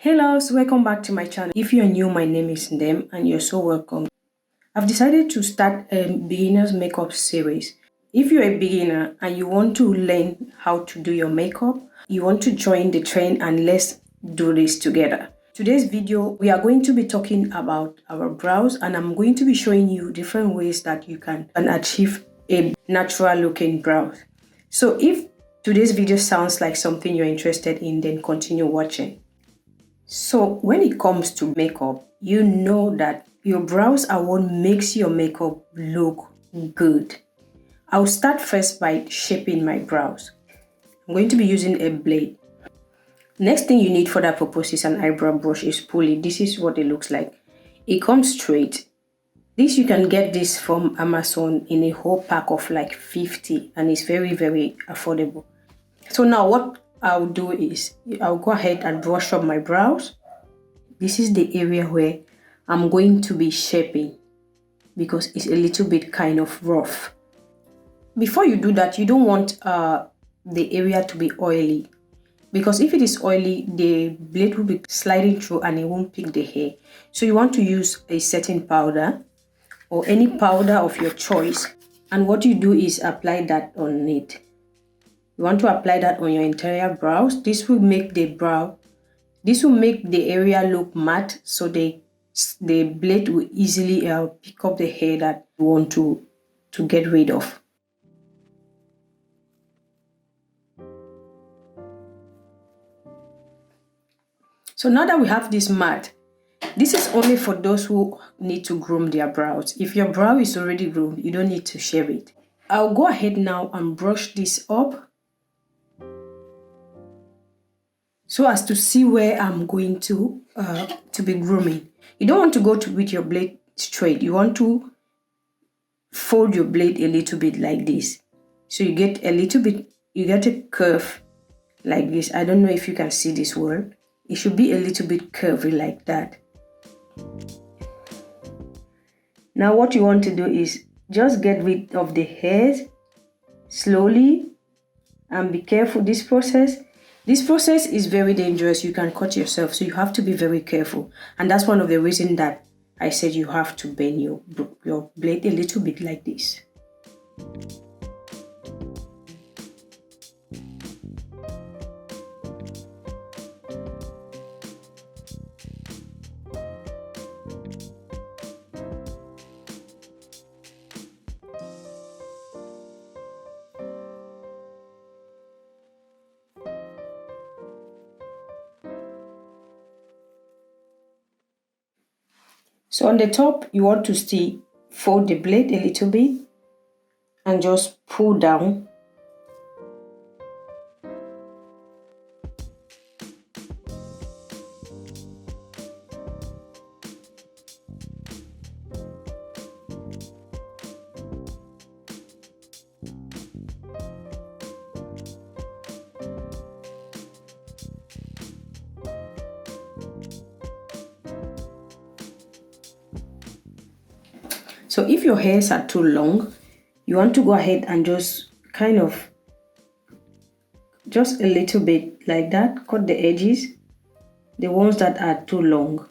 Hello, so welcome back to my channel. If you're new, my name is Ndem and you're so welcome. I've decided to start a beginner's makeup series. If you're a beginner and you want to learn how to do your makeup, you want to join the trend and let's do this together. Today's video, we are going to be talking about our brows and I'm going to be showing you different ways that you can achieve a natural looking brow. So if today's video sounds like something you're interested in, then continue watching. So when it comes to makeup, you know that your brows are what makes your makeup look good. I'll start first by shaping my brows. I'm going to be using a blade. Next thing you need for that purpose is an eyebrow brush, a spoolie. This is what it looks like. It comes straight. This you can get this from Amazon in a whole pack of like 50 and it's very, very affordable. So now what I'll do is I'll go ahead and brush up my brows. This is the area where I'm going to be shaping because it's a little bit kind of rough. Before you do that, you don't want the area to be oily because if it is oily, the blade will be sliding through and it won't pick the hair. So you want to use a setting powder or any powder of your choice. And what you do is apply that on it. You want to apply that on your entire brows. This will make the area look matte, so the blade will easily pick up the hair that you want to get rid of. So now that we have this matte, this is only for those who need to groom their brows. If your brow is already groomed, you don't need to shave it. I'll go ahead now and brush this up so as to see where I'm going to be grooming. You don't want to go with your blade straight. You want to fold your blade a little bit like this. So you get a curve like this. I don't know if you can see this word. It should be a little bit curvy like that. Now what you want to do is just get rid of the hairs slowly and be careful. This process is very dangerous. You can cut yourself, so you have to be very careful. And that's one of the reasons that I said you have to bend your blade a little bit like this. So on the top, you want to still fold the blade a little bit and just pull down. So if your hairs are too long, you want to go ahead and just kind of, just a little bit like that, cut the edges, the ones that are too long,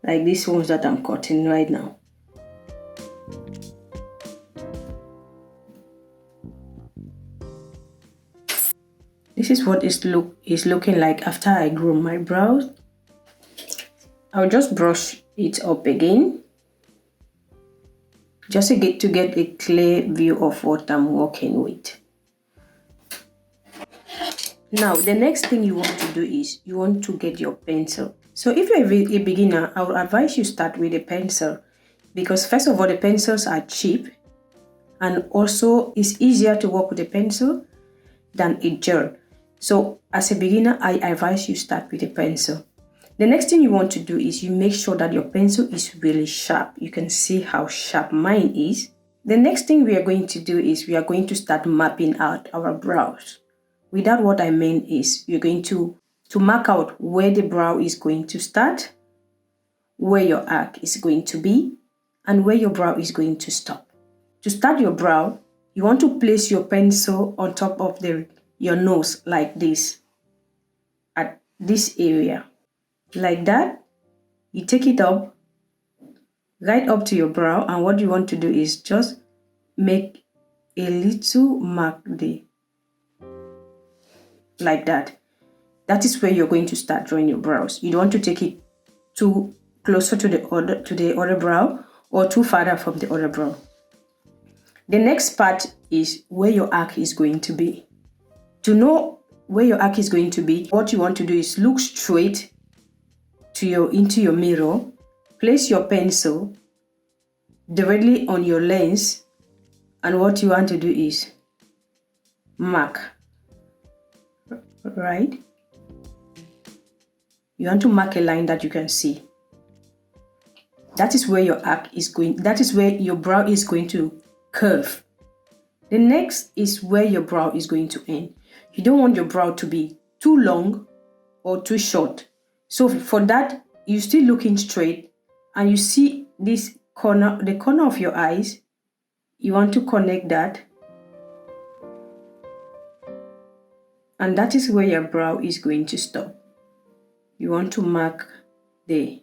like these ones that I'm cutting right now. This is what is looking like after I groom my brows. I'll just brush it up again, just to get a clear view of what I'm working with. Now, the next thing you want to do is you want to get your pencil. So if you're a beginner, I would advise you start with a pencil because first of all, the pencils are cheap and also it's easier to work with a pencil than a gel. So as a beginner, I advise you start with a pencil. The next thing you want to do is you make sure that your pencil is really sharp. You can see how sharp mine is. The next thing we are going to do is we are going to start mapping out our brows. With that, what I mean is you're going to mark out where the brow is going to start, where your arc is going to be, and where your brow is going to stop. To start your brow, you want to place your pencil on top of your nose like this, at this area. like that. You take it up, right up to your brow, and what you want to do is just make a little mark there, like that. That is where you're going to start drawing your brows. You don't want to take it too closer to the other brow or too farther from the other brow. The next part is where your arc is going to be. To know where your arc is going to be, what you want to do is look straight into your mirror, place your pencil directly on your lens, and what you want to do is mark, right? You want to mark a line that you can see. That is where your arc is going, that is where your brow is going to curve. The next is where your brow is going to end. You don't want your brow to be too long or too short. So for that, you're still looking straight and you see this corner, the corner of your eyes. You want to connect that. And that is where your brow is going to stop. You want to mark there.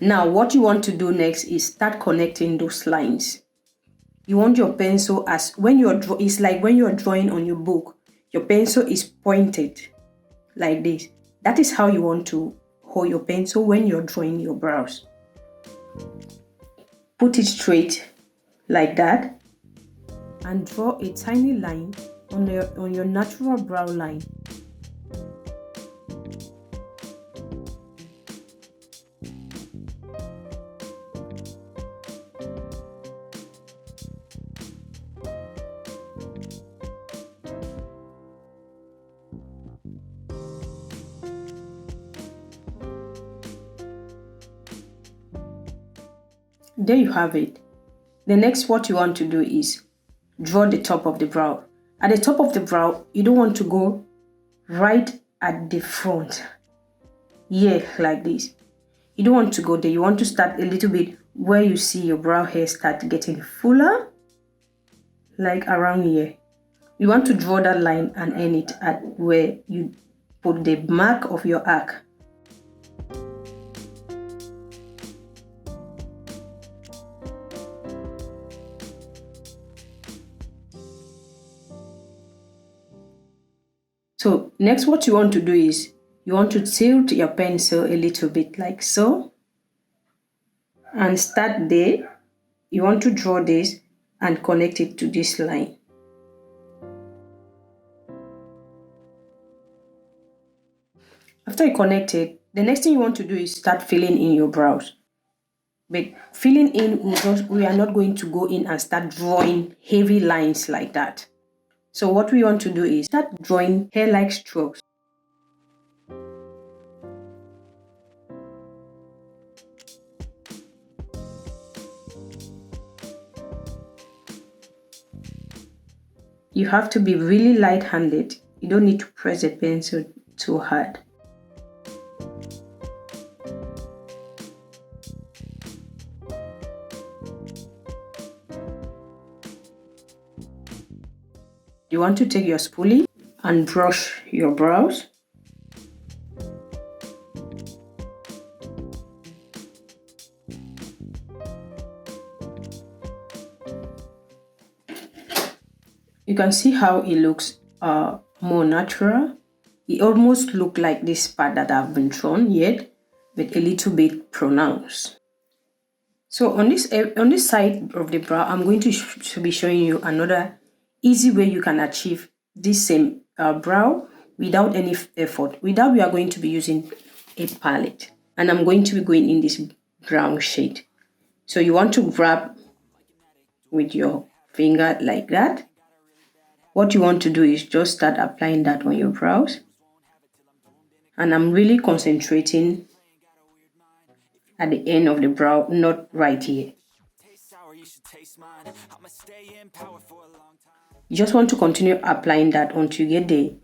Now, what you want to do next is start connecting those lines. You want your pencil as when you're it's like when you're drawing on your book, your pencil is pointed like this. That is how you want to hold your pencil when you're drawing your brows. Put it straight like that and draw a tiny line on your natural brow line. There you have it. The next, what you want to do is draw the top of the brow. At the top of the brow, you don't want to go right at the front. Yeah, like this. You don't want to go there. You want to start a little bit where you see your brow hair start getting fuller, like around here. You want to draw that line and end it at where you put the mark of your arc. So next, what you want to do is you want to tilt your pencil a little bit like so and start there. You want to draw this and connect it to this line. After you connect it, the next thing you want to do is start filling in your brows. But filling in, we are not going to go in and start drawing heavy lines like that. So what we want to do is start drawing hair-like strokes. You have to be really light-handed. You don't need to press the pencil too hard. You want to take your spoolie and brush your brows. You can see how it looks more natural. It almost looks like this part that I've been drawn yet, but a little bit pronounced. So on this side of the brow, I'm going to be showing you another easy way you can achieve this same brow without any effort. With that, we are going to be using a palette, and I'm going to be going in this brown shade. So you want to grab with your finger like that. What you want to do is just start applying that on your brows. And I'm really concentrating at the end of the brow, not right here. You just want to continue applying that until you get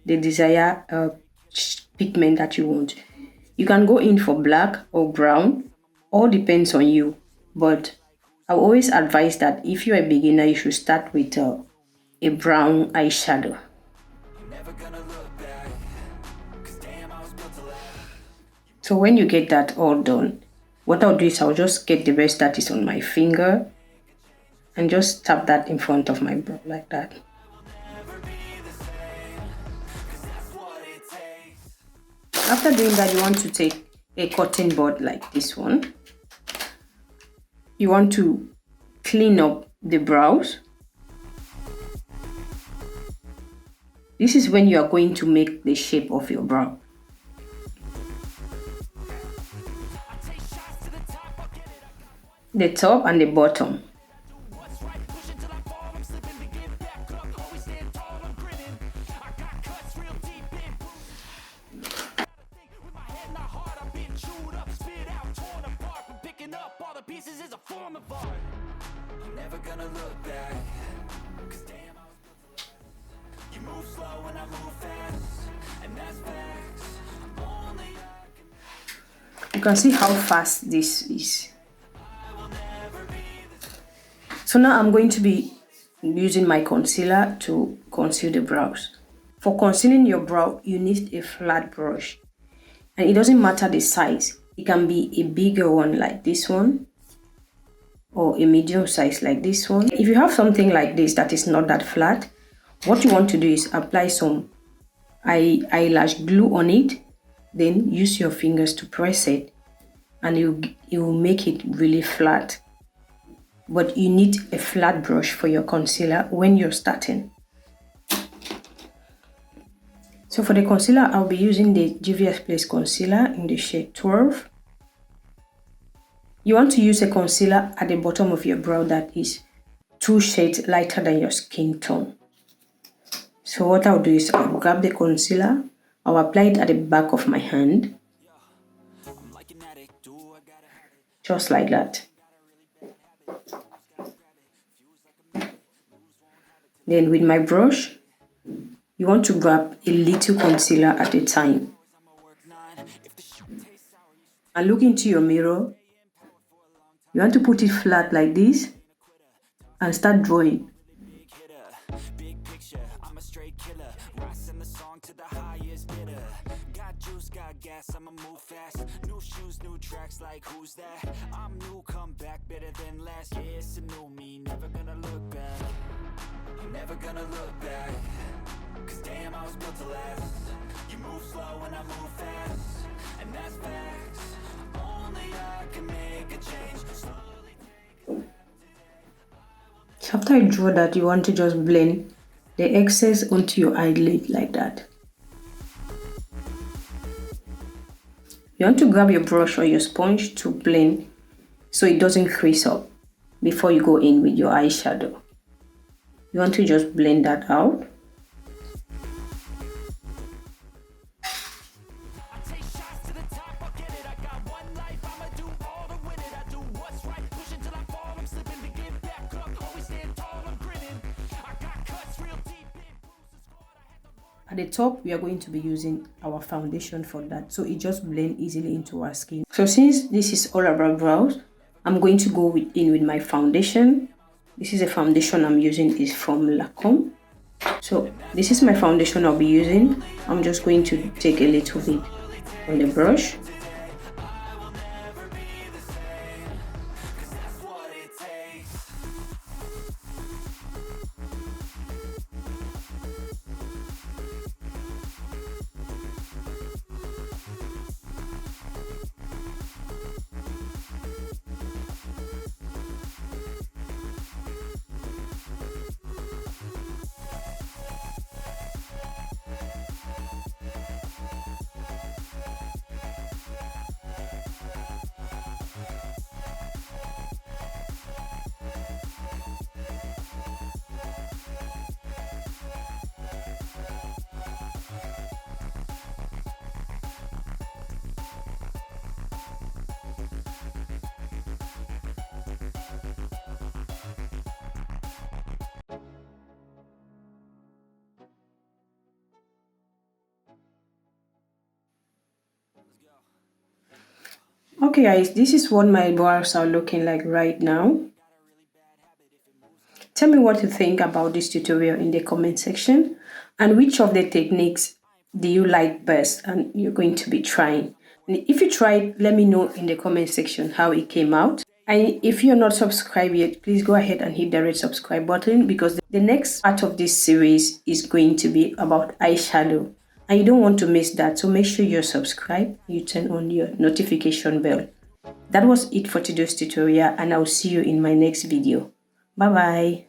the desired pigment that you want. You can go in for black or brown, all depends on you. But I always advise that if you're a beginner, you should start with a brown eyeshadow. So when you get that all done, what I'll do is I'll just get the rest that is on my finger and just tap that in front of my brow like that. After doing that, you want to take a cotton bud like this one. You want to clean up the brows. This is when you are going to make the shape of your brow. The top and the bottom. You can see how fast this is. So now I'm going to be using my concealer to conceal the brows. For concealing your brow, you need a flat brush. And it doesn't matter the size. It can be a bigger one like this one, or a medium size like this one. If you have something like this that is not that flat, what you want to do is apply some eyelash glue on it, then use your fingers to press it, and it will make it really flat. But you need a flat brush for your concealer when you're starting. So for the concealer, I'll be using the GVS Place concealer in the shade 12. You want to use a concealer at the bottom of your brow that is 2 shades lighter than your skin tone. So what I'll do is I'll grab the concealer, I'll apply it at the back of my hand, just like that. Then with my brush, you want to grab a little concealer at a time. And look into your mirror. You want to put it flat like this and start drawing. I'ma move fast. New shoes, new tracks, like who's that? I'm new, come back better than last. Yeah, it's a new me, never gonna look back. I'm never gonna look back. Cause damn, I was built to last. You move slow and I move fast. And that's facts. Only I can make a change. Slowly. So after you draw that, you want to just blend the excess onto your eyelid like that. You want to grab your brush or your sponge to blend so it doesn't crease up before you go in with your eyeshadow. You want to just blend that out. At the top, we are going to be using our foundation for that, so it just blends easily into our skin. So since this is all about brows, I'm going to go in with my foundation. This is a foundation I'm using, is from Lancome. So this is my foundation I'll be using. I'm just going to take a little bit on the brush. Okay guys, this is what my brows are looking like right now. Tell me what you think about this tutorial in the comment section, and which of the techniques do you like best and you're going to be trying. And if you tried, let me know in the comment section how it came out. And if you're not subscribed yet, please go ahead and hit the red subscribe button, because the next part of this series is going to be about eyeshadow. And you don't want to miss that. So make sure you're subscribed, you turn on your notification bell. That was it for today's tutorial, and I'll see you in my next video. Bye bye.